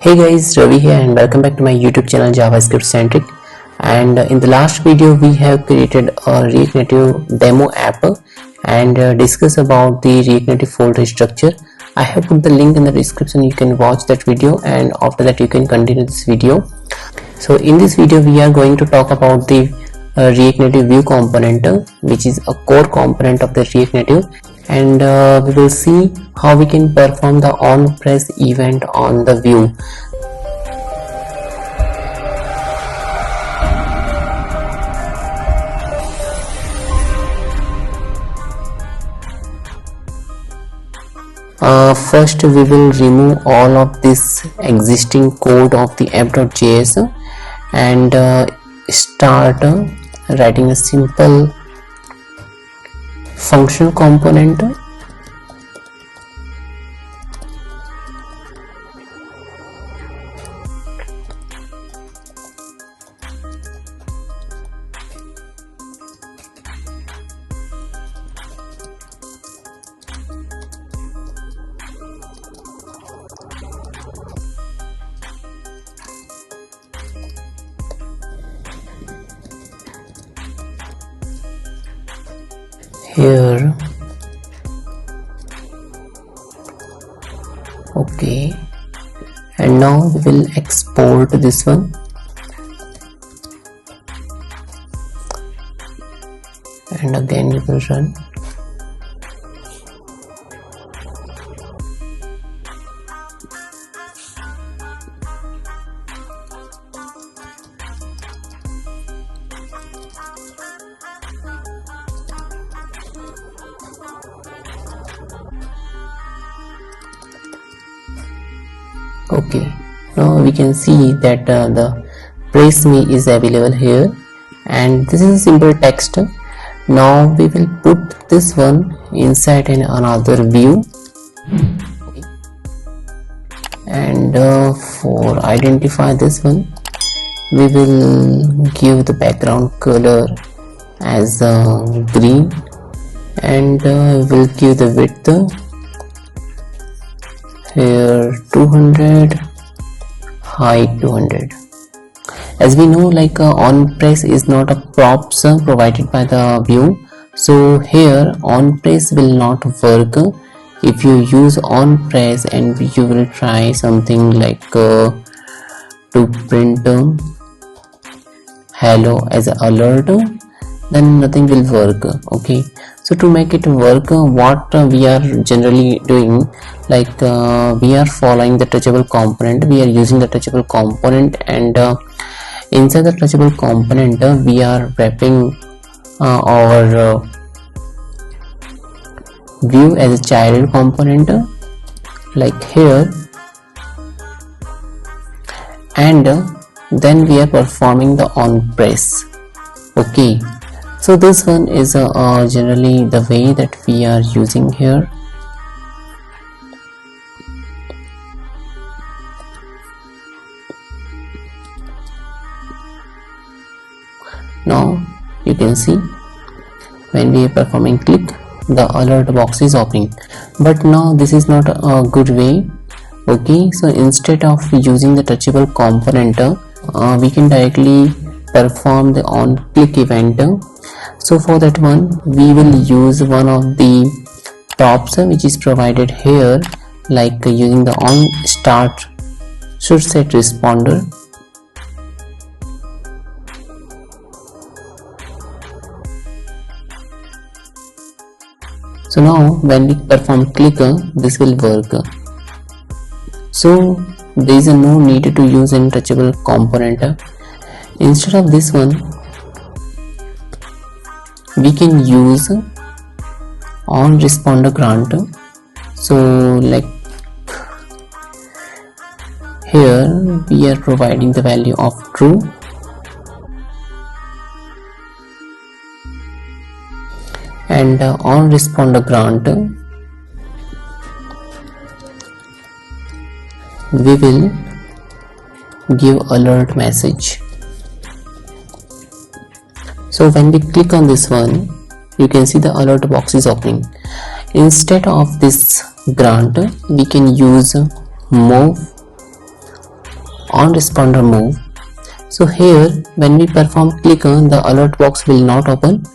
Hey guys, Ravi here and welcome back to my YouTube channel JavaScript Centric. And in the last video we have created a React Native demo app and discuss about the React Native folder structure. I have put the link in the description. You can watch that video and after that you can continue this video. So in this video we are going to talk about the React Native view component, which is a core component of the React Native, and we will see how we can perform the onPress event on the view. First we will remove all of this existing code of the app.js and start writing a simple functional component. Here, okay, and now we will export this one and again we will run. Okay, now we can see that the press me is available here, and this is a simple text. Now we will put this one inside another view, and for identify this one we will give the background color as green, and we'll give the width here 200, height 200. As we know, like onPress is not a props provided by the view, so here onPress will not work if you use onPress and you will try something like to print hello as an alert, then nothing will work. Okay, so to make it work, what we are generally doing, like we are following the touchable component. We are using the touchable component, and inside the touchable component we are wrapping our view as a child component, like here, and then we are performing the onPress. Okay, so this one is generally the way that we are using here. Now you can see when we are performing click, the alert box is opening, but now this is not a good way. Okay, so instead of using the touchable component, we can directly perform the on click event. So for that one we will use one of the props which is provided here, like using the onStartShouldSetResponder. So now when we perform click, this will work. So there is no need to use any touchable component. Instead of this one we can use onResponderGrant. So like here we are providing the value of true, and onResponderGrant we will give alert message. So when we click on this one, you can see the alert box is opening. Instead of this grant, we can use move onResponderMove. So here when we perform click on, the alert box will not open.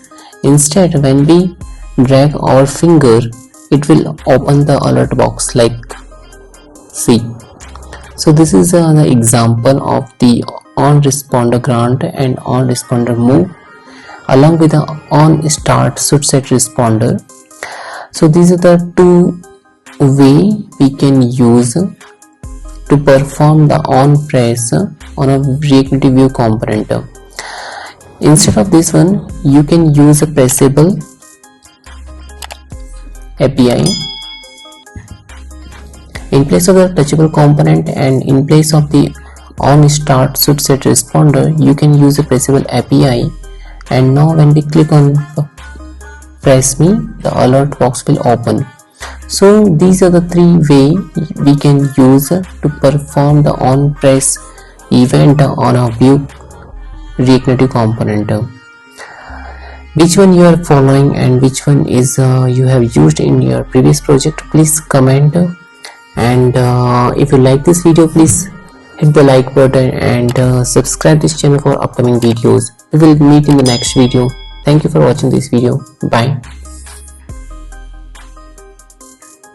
Instead, when we drag our finger, it will open the alert box like see. So this is an example of the onResponderGrant and onResponderMove along with the onStartShouldSetResponder. So these are the two way we can use to perform the onPress on a React Native View component. Instead of this one, you can use a Pressable API in place of the Touchable component, and in place of the onStartShouldSetResponder you can use a Pressable API. And now when we click on press me, the alert box will open. So these are the three ways we can use to perform the onPress event on a Vue React Native component. Which one you are following and which one is you have used in your previous project, please comment. And if you like this video, please hit the like button and subscribe this channel for upcoming videos. We will meet in the next video. Thank you for watching this video. Bye.